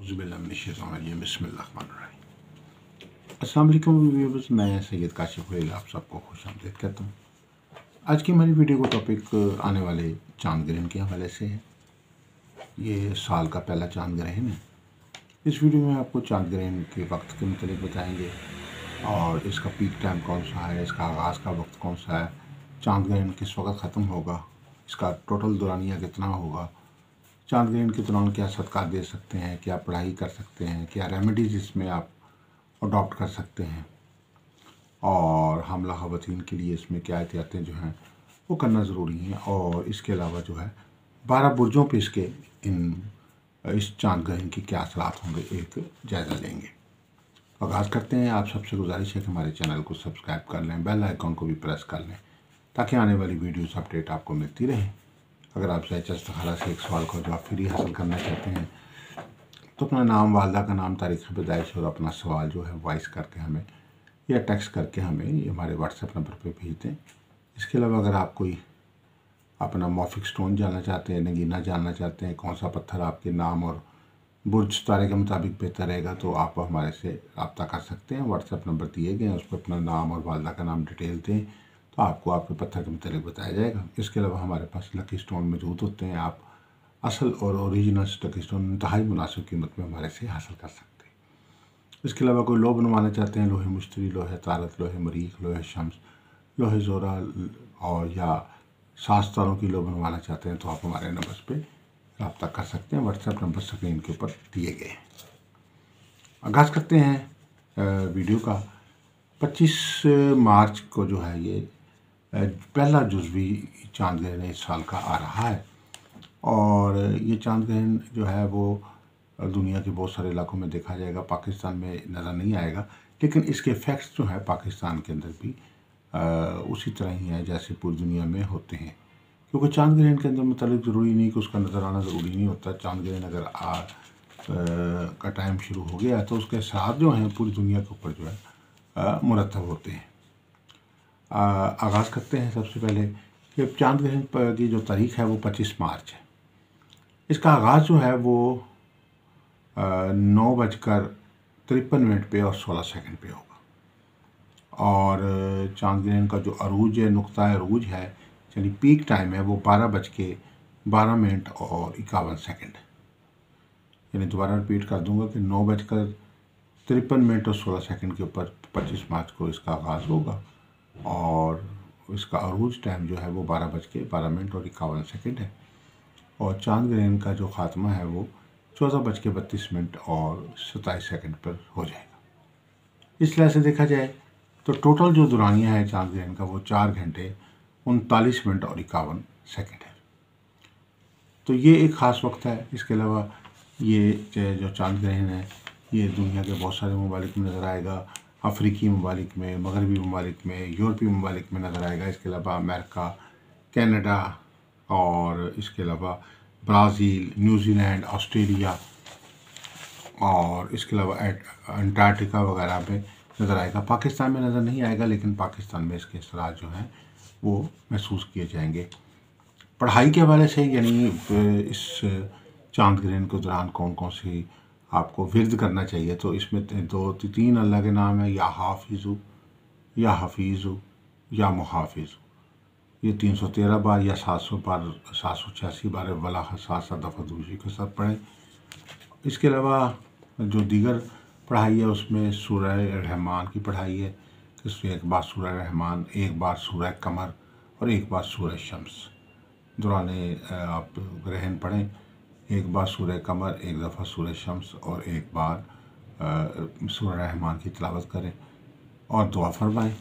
अस्सलाम वालेकुम व्यूअर्स, मैं सैयद काशिफ वलील आप सबको खुशामदीद कहता हूँ। आज की हमारी वीडियो का टॉपिक आने वाले चांद ग्रहण के हवाले से है। ये साल का पहला चांद ग्रहण है। इस वीडियो में आपको चांद ग्रहण के वक्त के मुताबिक बताएंगे और इसका पीक टाइम कौन सा है, इसका आगाज़ का वक्त कौन सा है, चांद ग्रहण किस वक्त ख़त्म होगा, इसका टोटल दौरानिया कितना होगा, चांद ग्रहण के दौरान क्या सदक़ात दे सकते हैं, क्या पढ़ाई कर सकते हैं, क्या रेमेडीज़ इसमें आप अडॉप्ट कर सकते हैं और हमला ख़वातीन के लिए इसमें क्या एहतियातें जो हैं वो करना ज़रूरी हैं। और इसके अलावा जो है 12 बुर्जों पे इस चांद ग्रहण के क्या असरात होंगे एक जायज़ा लेंगे। आगाज़ करते हैं। आप सबसे गुजारिश है कि हमारे चैनल को सब्सक्राइब कर लें, बेल आइकॉन को भी प्रेस कर लें ताकि आने वाली वीडियोस अपडेट आपको मिलती रहे। अगर आप इस्तिखारा से एक सवाल का जवाब फ्री हासिल करना चाहते हैं तो अपना नाम, वालदा का नाम, तारीख़ पैदाइश और अपना सवाल जो है वॉइस करके हमें या टेक्स्ट करके हमें हमारे व्हाट्सएप नंबर पे भेज दें। इसके अलावा अगर आप कोई अपना मॉफिक स्टोन जानना चाहते हैं, नगीना जानना चाहते हैं, कौन सा पत्थर आपके नाम और बुर्ज तारे के मुताबिक बेहतर रहेगा, तो आप हमारे से रब्ता कर सकते हैं। व्हाट्सएप नंबर दिए गए हैं, उस पर अपना नाम और वालदा का नाम डिटेल दें तो आपको आपके पत्थर के मुताबिक बताया जाएगा। इसके अलावा हमारे पास लकी स्टोन मौजूद होते हैं। आप असल और ओरिजिनल लकी स्टोन इंतहाई मुनासिब कीमत में हमारे से हासिल कर सकते हैं। इसके अलावा कोई लोह बनवाना चाहते हैं, लोहे मुश्तरी, लोहे तारत, लोहे मरीख, लोहे शम्स, लोहे ज़ोरा और या 7 तारों की लोह बनवाना चाहते हैं तो आप हमारे नंबर पे रब्ता कर सकते हैं। व्हाट्सएप नंबर स्क्रीन के ऊपर दिए गए हैं। आगाज़ करते हैं वीडियो का। 25 मार्च को जो है ये पहला जुज़वी चांद ग्रहण इस साल का आ रहा है और ये चांद ग्रहण जो है वो दुनिया के बहुत सारे इलाकों में देखा जाएगा। पाकिस्तान में नज़र नहीं आएगा, लेकिन इसके इफ़ेक्ट्स जो है पाकिस्तान के अंदर भी उसी तरह ही है जैसे पूरी दुनिया में होते हैं। क्योंकि चांद ग्रहण के अंदर मतलब ज़रूरी नहीं कि उसका नज़र आना ज़रूरी नहीं होता। चांद ग्रहण अगर का टाइम शुरू हो गया तो उसके साथ जो हैं पूरी दुनिया के ऊपर जो है मुरतब होते हैं। आगाज़ करते हैं सबसे पहले कि चांद ग्रहण की जो तारीख़ है वो 25 मार्च है। इसका आगाज़ जो है वो 9:53 पे और 16 सेकंड पे होगा और चांद ग्रहण का जो अरूज है, नुक्ता अरूज है, यानी पीक टाइम है वो 12:12 और 51 सेकंड है। यानी दोबारा रिपीट कर दूंगा कि 9:53 और 16 सेकंड के ऊपर 25 मार्च को इसका आगाज़ होगा और इसका अरूज टाइम जो है वो 12:12 और 51 सेकंड है और चांद ग्रहण का जो ख़ात्मा है वो 14:32 और 27 सेकंड पर हो जाएगा। इस तरह से देखा जाए तो टोटल जो दौरानिया है चांद ग्रहण का वो 4 घंटे 39 मिनट और 51 सेकंड है। तो ये एक ख़ास वक्त है। इसके अलावा ये जो चांद ग्रहण है ये दुनिया के बहुत सारे ममालिक में नज़र आएगा। अफ्रीकी ममालिक में, मगरबी ममालिक में, यूरोपीय ममालिक में नज़र आएगा। इसके अलावा अमेरिका, कनाडा और इसके अलावा ब्राज़ील, न्यूजीलैंड, ऑस्ट्रेलिया और इसके अलावा अंटार्कटिका वगैरह में नज़र आएगा। पाकिस्तान में नज़र नहीं आएगा, लेकिन पाकिस्तान में इसके असरात जो हैं वो महसूस किए जाएंगे। पढ़ाई के हवाले से यानी इस चांद ग्रहण के दौरान कौन कौन सी आपको विर्द करना चाहिए, तो इसमें 2-3 अल्लाह के नाम है, या हाफिज़ु, या हफीज़ु, या मुहाफिज़ु। ये 313 बार या 700 बार, 786 बार वला 7 दफ़ा दूसरी के साथ पढ़ें। इसके अलावा जो दीगर पढ़ाई है उसमें सूरह रहमान की पढ़ाई है, इसमें एक बार सूरह रहमान, एक बार सूरह कमर और एक बार सूरह शम्स दौराने आप ग्रहण पढ़ें। एक बार सूरह कमर, एक दफ़ा सूरह शम्स और एक बार सूरह रहमान की तिलावत करें और दुआ फरमाएं।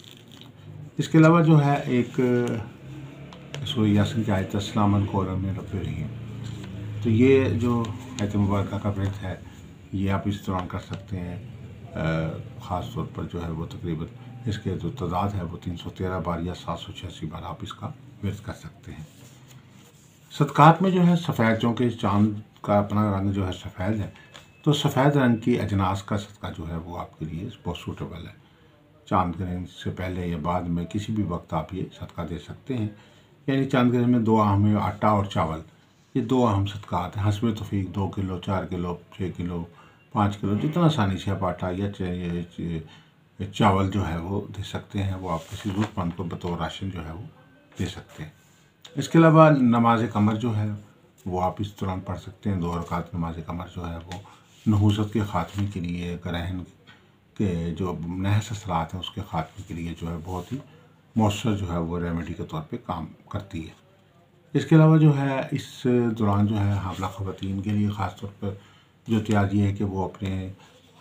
इसके अलावा जो है एक सूरह यासीन की आयत अस्सलामन कौलन में रब्बिर रहीम, तो ये जो आयत मुबारक का व्रत है ये आप इस दौरान कर सकते हैं। ख़ास तौर पर जो है वो तकरीबन इसके जो तादाद है वो 313 बार या 786 बार आप इसका व्रत कर सकते हैं। सदक़ात में जो है सफ़ेद, चूँकि चाँद का अपना रंग जो है सफ़ेद है, तो सफ़ेद रंग की अजनास का सदका जो है वो आपके लिए बहुत सूटेबल है। चाँद ग्रहण से पहले या बाद में किसी भी वक्त आप ये सदका दे सकते हैं। यानी चाँद ग्रहण में 2 अहम आटा और चावल, ये 2 अहम सदक़ात हैं। हस्बे तौफ़ीक 2 किलो, 4 किलो, 6 किलो, 5 किलो जितना आसानी से आप आटा या चावल जो है वो दे सकते हैं, वो आप किसी ज़रूरतमंद को बतौर राशन जो है वो दे सकते हैं। इसके अलावा नमाज कमर जो है वो आप इस दौरान पढ़ सकते हैं। 2 रकात नमाज कमर जो है वो नहूसत के ख़ात्मे के लिए, ग्रहण के जो नहस असरात हैं उसके ख़ात्मे के लिए जो है बहुत ही मौसर जो है वो रेमेडी के तौर पे काम करती है। इसके अलावा जो है इस दौरान जो है हामला ख़वातीन के लिए ख़ास तौर पर जो एहतियात ये है कि वो अपने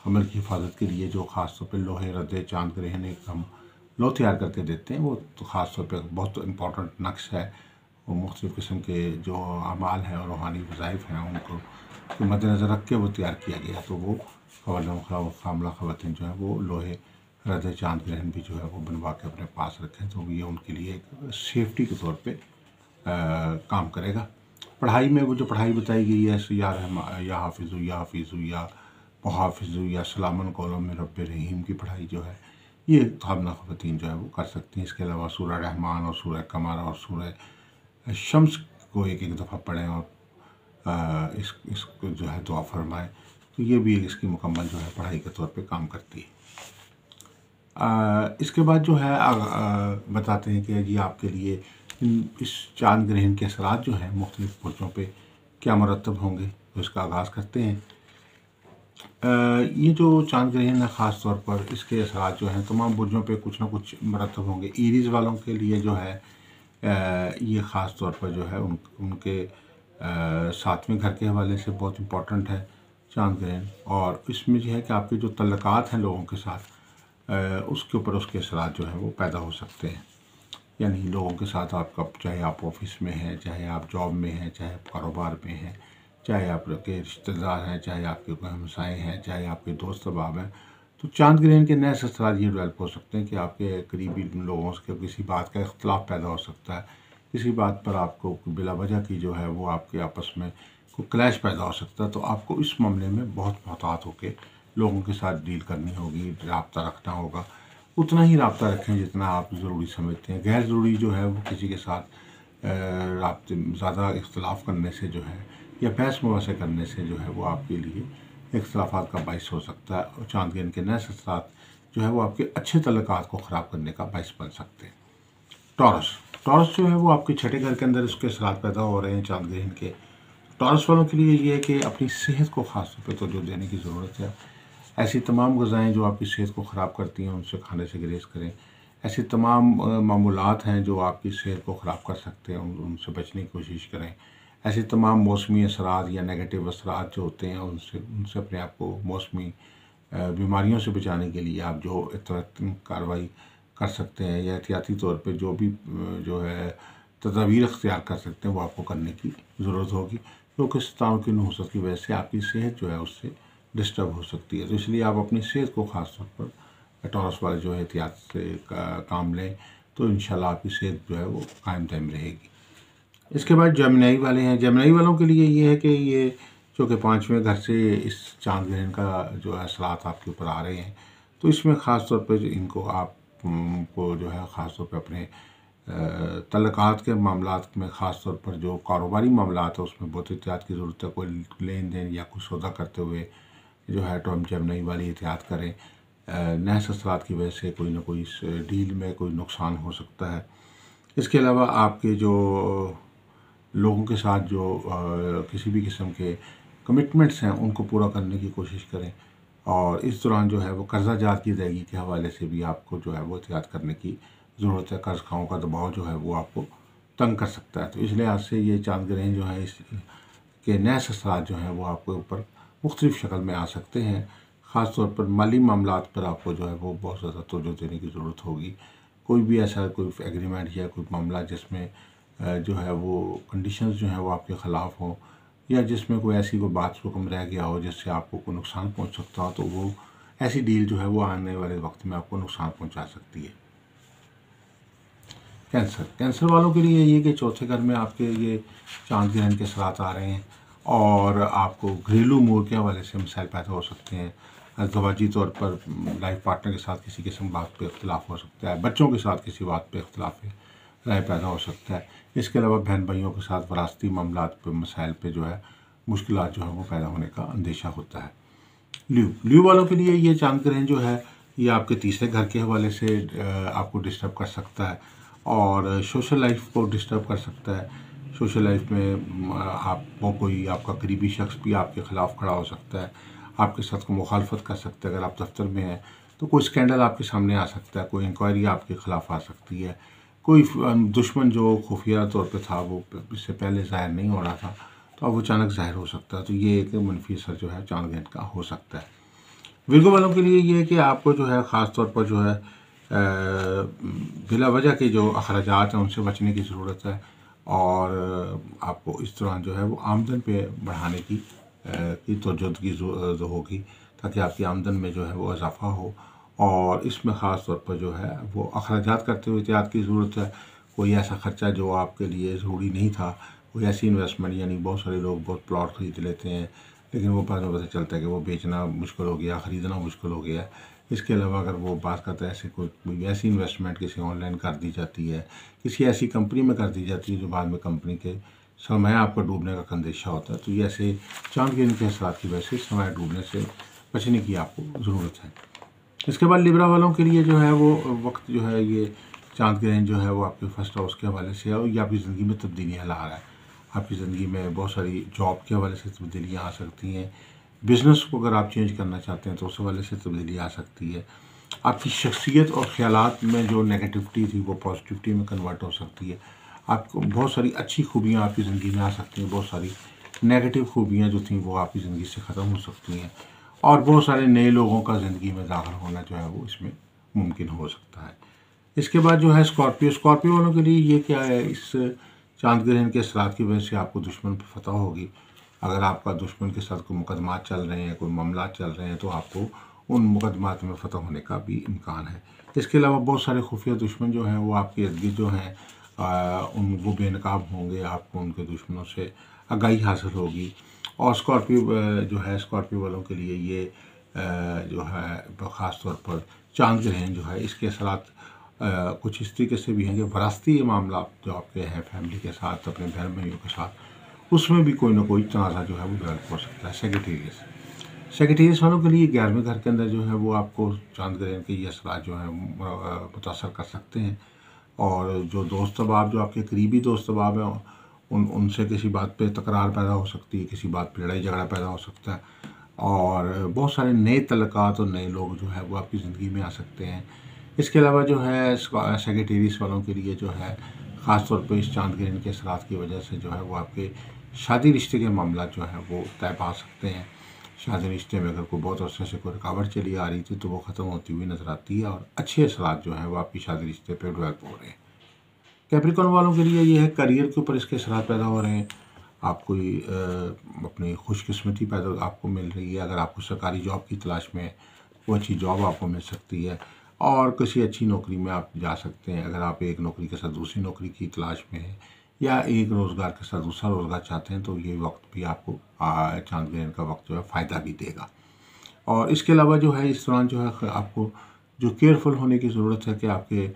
हमल की हिफाजत के लिए जो ख़ास तौर पर लोहे, रद्दे, चांद ग्रहण एक हम लो तैयार करके देते हैं, वो तो ख़ास तौर पर बहुत इम्पोर्टेंट नक्श है। वो मुख्तलिफ़ किस्म के जो अमाल हैं और रूहानी वज़ाइफ हैं उनको मद्देनज़र रख के वो तैयार किया गया। तो वो हामला ख़वातीन जो है वो लोहे, रद्दे, चांद ग्रहण भी जो है वो बनवा के अपने पास रखें, तो ये उनके लिए एक सेफ्टी के तौर पर काम करेगा। पढ़ाई में वो जो पढ़ाई बताई गई है, या हाफिज़ु या मुहाफ़िज़ु या सलामन कौलम में रब्बे रहीम की पढ़ाई जो है ये हामला ख़वातीन जो है वो कर सकती हैं। इसके अलावा सूरह रहमान और सूरह कमर और सूरह शम्स को एक एक दफ़ा पढ़ें और इसको जो है दुआ फरमाएँ, तो ये भी इसकी मुकम्मल जो है पढ़ाई के तौर पे काम करती है। इसके बाद जो है बताते हैं कि जी आपके लिए इस चांद ग्रहण के असरात जो हैं मुख्तलिफ़ पुरजों पे क्या मुरतब होंगे, तो इसका आगाज़ करते हैं। ये जो चांद ग्रहण है ख़ास तौर पर इसके असरात जो हैं तमाम बुर्जों पे कुछ ना कुछ मुरतब होंगे। एरीज़ वालों के लिए जो है ये ख़ास तौर पर जो है उनके 7वें घर के हवाले से बहुत इम्पोर्टेंट है चांद ग्रहण, और इसमें जो है कि आपके जो तल्लुकात हैं लोगों के साथ उसके ऊपर उसके असरात जो है वो पैदा हो सकते हैं। यानी लोगों के साथ आपका, चाहे आप ऑफिस में हैं, चाहे आप जॉब में हैं, चाहे आप कारोबार में हैं, चाहे आपके रिश्तेदार हैं, चाहे आपके कोई हमसाए हैं, चाहे आपके दोस्त अहबाब हैं, तो चांद ग्रहण के नए असरात ये डेवलप हो सकते हैं कि आपके करीबी लोगों से किसी बात का इख्तलाफ पैदा हो सकता है, किसी बात पर आपको बिला वजह की जो है वो आपके आपस में कोई क्लैश पैदा हो सकता है। तो आपको इस मामले में बहुत मोहतात होकर लोगों के साथ डील करनी होगी, रब्ता रखना होगा। उतना ही रब्ता रखें जितना आप ज़रूरी समझते हैं। गैर ज़रूरी जो है वो किसी के साथ राब्ते ज़्यादा इख्तलाफ करने से जो है या बहस मुबासे करने से जो है वो आपके लिए इख्तलाफात का बाइस हो सकता है, और चांद ग्रहण के नए असरात जो है वो आपके अच्छे तल्लुकात को ख़राब करने का बाइस बन सकते हैं। टॉरस जो है वो आपके छठे घर के अंदर इसके असरात पैदा हो रहे हैं चांद ग्रहण के। टॉरस वालों के लिए ये है कि अपनी सेहत को ख़ास तौर पर तवज्जो देने की ज़रूरत है। ऐसी तमाम ग़िज़ाएँ जो आपकी सेहत को ख़राब करती हैं उनसे खाने से गुरेज़ करें। ऐसे तमाम मामूलात हैं जो आपकी सेहत को ख़राब कर सकते हैं, उनसे बचने की कोशिश करें। ऐसे तमाम मौसमी असरात या नेगेटिव असरात जो होते हैं उनसे अपने आप को मौसमी बीमारियों से बचाने के लिए आप जो कार्रवाई कर सकते हैं या एहतियाती तौर पे जो भी जो है तदाबीर अख्तियार कर सकते हैं वो आपको करने की ज़रूरत होगी, क्योंकि सितारों की नहुसत की वजह से आपकी सेहत जो है उससे डिस्टर्ब हो सकती है। तो इसलिए आप अपनी सेहत को ख़ास तौर पर टॉरस वाले जो है एहतियात से काम लें, तो इंशाल्लाह आपकी सेहत जो है वो कायम दायम रहेगी। इसके बाद जेमिनी वाले हैं। जेमिनी वालों के लिए ये है कि ये जो कि 5वें घर से इस चांद ग्रहण का जो है असरात आपके ऊपर आ रहे हैं, तो इसमें ख़ास तौर पर इनको आप को जो है ख़ास तौर पर अपने तल्लुकात के मामलात में ख़ास तौर पर जो कारोबारी मामलात है उसमें बहुत एहतियात की ज़रूरत है। कोई लेन देन या कुछ सौदा करते हुए जो है तो हम जेमिनी वाली एहतियात करें। नहस असरात की वजह से कोई ना कोई इस डील में कोई नुकसान हो सकता है। इसके अलावा आपके जो लोगों के साथ जो किसी भी किस्म के कमिटमेंट्स हैं उनको पूरा करने की कोशिश करें, और इस दौरान जो है वो कर्जा जात की अदायगी के हवाले से भी आपको जो है वो एहतियात करने की ज़रूरत है। कर्ज खाओं का दबाव जो है वो आपको तंग कर सकता है। तो इस लिहाज से ये चांद ग्रहण जो है इसके नए असरात जो हैं वो आपके ऊपर मुख्तलिफ़ शक्ल में आ सकते हैं। ख़ास तौर पर माली मामलात पर आपको जो है वो बहुत ज़्यादा तवज्जो देने की ज़रूरत होगी। कोई भी ऐसा कोई एग्रीमेंट या कोई मामला जिसमें जो है वो कंडीशंस जो हैं वो आपके ख़िलाफ़ हों, या जिसमें कोई ऐसी कोई बात हुक्म रह गया हो जिससे आपको कोई नुकसान पहुंच सकता हो, तो वो ऐसी डील जो है वो आने वाले वक्त में आपको नुकसान पहुंचा सकती है। कैंसर वालों के लिए ये कि चौथे घर में आपके ये चांद ग्रहण के असरात आ रहे हैं, और आपको घरेलू उमूर के हवाले से मसाइल पैदा हो सकते हैं। ज़वाजी तौर पर लाइफ पार्टनर के साथ किसी किस्म बात पे इख्तलाफ हो सकता है, बच्चों के साथ किसी बात पे इख्तलाफ राय पैदा हो सकता है। इसके अलावा बहन भाइयों के साथ वरासती मामलात पे मसाइल पे जो है मुश्किलात जो है वो पैदा होने का अंदेशा होता है। ल्यू वालों के लिए ये चांद ग्रहण जो है ये आपके तीसरे घर के हवाले से आपको डिस्टर्ब कर सकता है और सोशल लाइफ को डिस्टर्ब कर सकता है। सोशल लाइफ में आपको कोई आपका करीबी शख्स भी आपके ख़िलाफ़ खड़ा हो सकता है, आपके साथ को मुखालफत कर सकता है। अगर आप दफ्तर में हैं तो कोई स्कैंडल आपके सामने आ सकता है, कोई इंक्वायरी आपके ख़िलाफ़ आ सकती है, कोई दुश्मन जो खुफिया तौर पे था वो इससे पहले ज़ाहिर नहीं हो रहा था तो अब अचानक ज़ाहिर हो सकता है। तो ये एक मनफी असर जो है चांद ग्रहण का हो सकता है। विर्गो वालों के लिए ये है कि आपको जो है ख़ास तौर पर जो है बिला वजह के जो अखराजात हैं उनसे बचने की ज़रूरत है और आपको इस दौरान जो है वो आमदन पे बढ़ाने की तवज्जोदगी होगी ताकि आपकी आमदन में जो है वो इजाफ़ा हो। और इसमें ख़ास तौर पर जो है वो अखराजात करते हुए एहतियात की ज़रूरत है। कोई ऐसा ख़र्चा जो आपके लिए ज़रूरी नहीं था, कोई ऐसी इन्वेस्टमेंट, यानी बहुत सारे लोग बहुत प्लॉट ख़रीद लेते हैं लेकिन वो बाद में पता चलता है कि वो बेचना मुश्किल हो गया, ख़रीदना मुश्किल हो गया। इसके अलावा अगर वो बात करता है ऐसे कोई ऐसी इन्वेस्टमेंट किसी ऑनलाइन कर दी जाती है, किसी ऐसी कंपनी में कर दी जाती है जो बाद में कंपनी के सरमाया आपका डूबने का अंदेशा होता है, तो ये ऐसे चांद ग्रहण के असरात की वजह से सरमाया डूबने से बचने की आपको ज़रूरत है। इसके बाद लिब्रा वालों के लिए जो है वो वक्त जो है ये चांद ग्रहण जो है वो आपके फर्स्ट हाउस के हवाले से है और ये आपकी ज़िंदगी में तब्दीलियाँ ला रहा है। आपकी ज़िंदगी में बहुत सारी जॉब के हवाले से तब्दीलियाँ आ सकती हैं। बिज़नेस को अगर आप चेंज करना चाहते हैं तो उस हवाले से तब्दीली आ सकती है। आपकी शख्सियत और ख़यालात में जो नेगेटिविटी थी वो पॉजिटिविटी में कन्वर्ट हो सकती है। आपको बहुत सारी अच्छी खूबियाँ आपकी ज़िंदगी में आ सकती हैं, बहुत सारी नेगेटिव खूबियाँ जो थी वो आपकी ज़िंदगी से ख़त्म हो सकती हैं और बहुत सारे नए लोगों का ज़िंदगी में दाखिल होना जो है वो इसमें मुमकिन हो सकता है। इसके बाद जो है स्कॉर्पियो वालों के लिए ये क्या है, इस चांद ग्रहण के असरात की वजह से आपको दुश्मन पर फतह होगी। अगर आपका दुश्मन के साथ कोई मुकदमात चल रहे हैं, कोई मामला चल रहे हैं तो आपको उन मुकदमात में फतह होने का भी इम्कान है। इसके अलावा बहुत सारे खुफिया दुश्मन जो हैं वो आपके इर्द गिर्द जो हैं वो बेनकाब होंगे, आपको उनके दुश्मनों से आगाही हासिल होगी। और स्कॉर्पियो वालों के लिए ये जो है ख़ास तौर पर चांद ग्रहण जो है इसके असरात कुछ इस तरीके से भी हैं कि वरासती मामला जो आपके हैं फैमिली के साथ, अपने बहन भाइयों के साथ, उसमें भी कोई ना कोई तनाज़ा जो है वो डेवलप हो सकता है। सेक्रेटेरियस वालों के लिए 11वें घर के अंदर जो है वो आपको चांद ग्रहण के ये असरात जो हैं मुतासर कर सकते हैं और जो दोस्त अहबाब, जो आपके करीबी दोस्त अहबाब हैं, उनसे किसी बात पे तकरार पैदा हो सकती है, किसी बात पे लड़ाई झगड़ा पैदा हो सकता है और बहुत सारे नए तल्लुकात और नए लोग जो है वो आपकी ज़िंदगी में आ सकते हैं। इसके अलावा जो है सेक्रेटेरियस वालों के लिए जो है ख़ास तौर पे इस चांद ग्रहण के असरात की वजह से जो है वो आपके शादी रिश्ते के मामला जो हैं वो तय पा सकते हैं। शादी रिश्ते में अगर कोई बहुत अरसे से कोई रुकावट चली आ रही थी तो वो ख़त्म होती हुई नज़र आती है और अच्छे असरात जो हैं वो आपकी शादी रिश्ते पर डेवलप हो रहे हैं। कैप्रिकॉर्न वालों के लिए ये है करियर के ऊपर इसके असरात पैदा हो रहे हैं। आप कोई अपनी खुशकिस्मती पैदा आपको मिल रही है। अगर आपको सरकारी जॉब की तलाश में है, वो अच्छी जॉब आपको मिल सकती है और किसी अच्छी नौकरी में आप जा सकते हैं। अगर आप एक नौकरी के साथ दूसरी नौकरी की तलाश में हैं या एक रोज़गार के साथ दूसरा रोज़गार चाहते हैं तो ये वक्त भी आपको चांद ग्रहण का वक्त जो है फ़ायदा भी देगा। और इसके अलावा जो है इस दौरान जो है आपको जो केयरफुल होने की ज़रूरत है कि आपके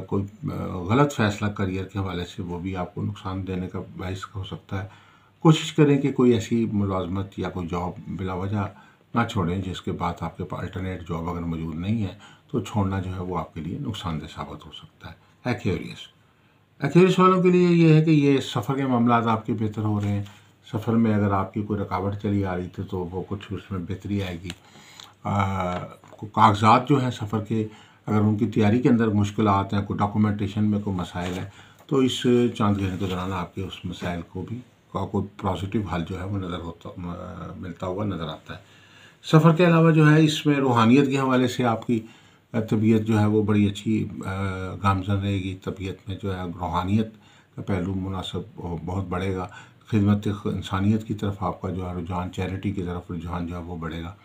कोई गलत फ़ैसला करियर के हवाले से वो भी आपको नुकसान देने का बाइस हो सकता है। कोशिश करें कि कोई ऐसी मुलाज़मत या कोई जॉब बिलावजह ना छोड़ें जिसके बाद आपके पास अल्टरनेट जॉब अगर मौजूद नहीं है तो छोड़ना जो है वो आपके लिए नुकसानदेह साबित हो सकता है। एक्वेरियस वालों के लिए ये है कि ये सफ़र के मामला आपके बेहतर हो रहे हैं। सफ़र में अगर आपकी कोई रुकावट चली आ रही थी तो वो कुछ उसमें बेहतरी आएगी। कागज़ात जो हैं सफ़र के, अगर उनकी तैयारी के अंदर मुश्किलात हैं, कोई डॉक्यूमेंटेशन में कोई मसाइल है तो इस चांद ग्रहण के दौरान आपके उस मसाइल को भी कोई पॉजिटिव हल जो है वो मिलता हुआ नज़र आता है। सफ़र के अलावा जो है इसमें रूहानियत के हवाले से आपकी तबीयत जो है वो बड़ी अच्छी गामज़न रहेगी। तबीयत में जो है रूहानियत का पहलू मुनासिब बहुत बढ़ेगा। खिदमत इंसानियत की तरफ आपका जो है रुझान, चैरिटी की तरफ रुझान जो है वो बढ़ेगा।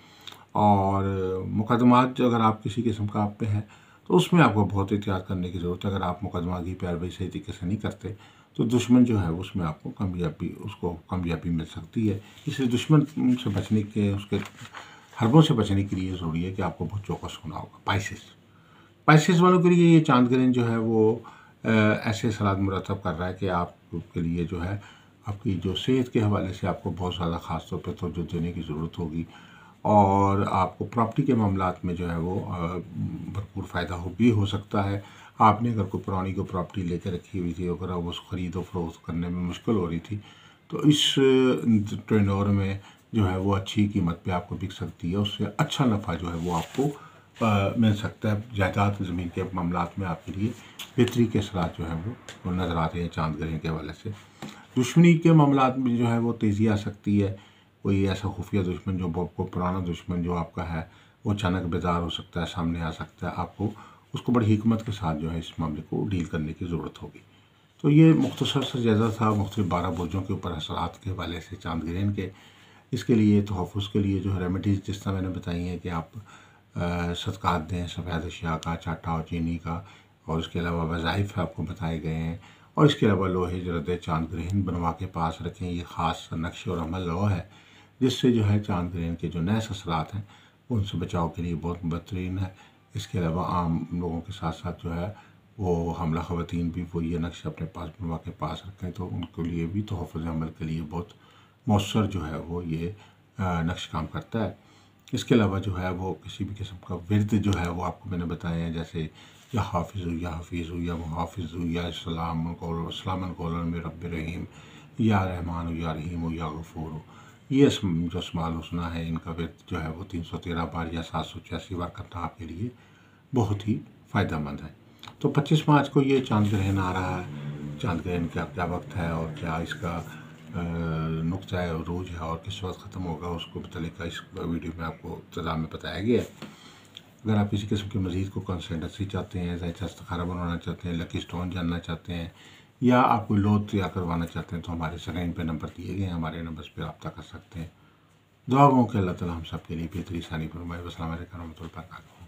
और मुकदमात जो अगर आप किसी किस्म का आप पे हैं तो उसमें आपको बहुत एहतियात करने की ज़रूरत है। अगर आप मुकदमा की पैरवी सही तरीके से नहीं करते तो दुश्मन जो है उसमें आपको कामयाबी मिल सकती है। इसलिए दुश्मन से बचने के, उसके हरबों से बचने के लिए ज़रूरी है कि आपको बहुत चौकस होना होगा। पाइसेस वालों के लिए ये चांद ग्रहण जो है वो ऐसे असरात मुरतब कर रहा है कि आपके लिए जो है आपकी जो सेहत के हवाले से आपको बहुत ज़्यादा ख़ास तौर पर तवज्जो देने की ज़रूरत होगी। और आपको प्रॉपर्टी के मामलात में जो है वो भरपूर फ़ायदा हो सकता है। आपने अगर कोई पुरानी कोई प्रॉपर्टी लेकर रखी हुई थी, अगर अब उसको ख़रीद और फरोख्त करने में मुश्किल हो रही थी, तो इस टर्नओवर में जो है वो अच्छी कीमत पे आपको बिक सकती है, उससे अच्छा नफ़ा जो है वो आपको मिल सकता है। जायदाद ज़मीन के मामलात में आपके लिए बेहतरी के असरात जो है वो नज़र आते हैं चांद ग्रहण के हवाले से। दुश्मनी के मामलात में जो है वो तेज़ी आ सकती है। कोई ऐसा खुफिया दुश्मन जो आपको पुराना दुश्मन जो आपका है वो अचानक बेदार हो सकता है, सामने आ सकता है। आपको उसको बड़ी हिकमत के साथ जो है इस मामले को डील करने की ज़रूरत होगी। तो ये मुख्तसर सा जायज़ा था मुख्तलिफ 12 बुर्जों के ऊपर असरात के हवाले से चांद ग्रहण के। इसके लिए तहफ़्फ़ुज़ के लिए जो है रेमेडीज़ जिस तरह मैंने बताई हैं कि आप सदक़ात दें, सफ़ेद अशिया का, चाटा और चीनी का, और इसके अलावा वज़ाइफ आपको बताए गए हैं। और इसके अलावा लोहे जरद चांद ग्रहण बनवा के पास रखें। ये ख़ास नक्श और अमल लोहा है जिससे जो है चांद ग्रहण के जो नए असरात हैं उनसे बचाव के लिए बहुत बेहतरीन है। इसके अलावा आम लोगों के साथ साथ जो है वो हमला ख़वातीन भी वो ये नक्श अपने पास बनवा के पास रखें, तो उनके लिए भी तोहफ़्फ़ुज़ अमल के लिए बहुत मौसर जो है वो ये नक्श काम करता है। इसके अलावा जो है वो किसी भी किस्म का विर्द जो है वो आपको मैंने बताया है, जैसे या हाफिज़ या हफीज़ या मुहाफ़िज़ या सलामन कौलन में रब रहीम या रहमान या रहीम या गफ़ूर, ये जो अस्माउल हुस्ना है इनका विर्द जो है वो 313 बार या 786 बार करना आपके लिए बहुत ही फ़ायदेमंद है। तो 25 मार्च को ये चांद ग्रहण आ रहा है। चांद ग्रहण का क्या वक्त है और क्या इसका नुक्ता है और रोज़ है और किस वक्त ख़त्म होगा, उसको मुतल्लिक़ इस वीडियो में आपको इब्तिदा में बताया गया है। अगर आप किसी किस्म की मज़ीद को कंसल्टेंसी चाहते हैं, ज़ायचा इस्तिखारा बनवाना चाहते हैं, लकी स्टोन जानना चाहते हैं, या आप कोई लोन तैयार करवाना चाहते हैं, तो हमारे स्क्रीन पे नंबर दिए गए हैं, हमारे नंबर पर रब्ता कर सकते हैं। दुआ गो कि अल्लाह ताला हम सब के लिए बेहतरी आसानी फरमाए। अस्सलाम वालेकुम रहमतुल्लाहि व बरकातहू।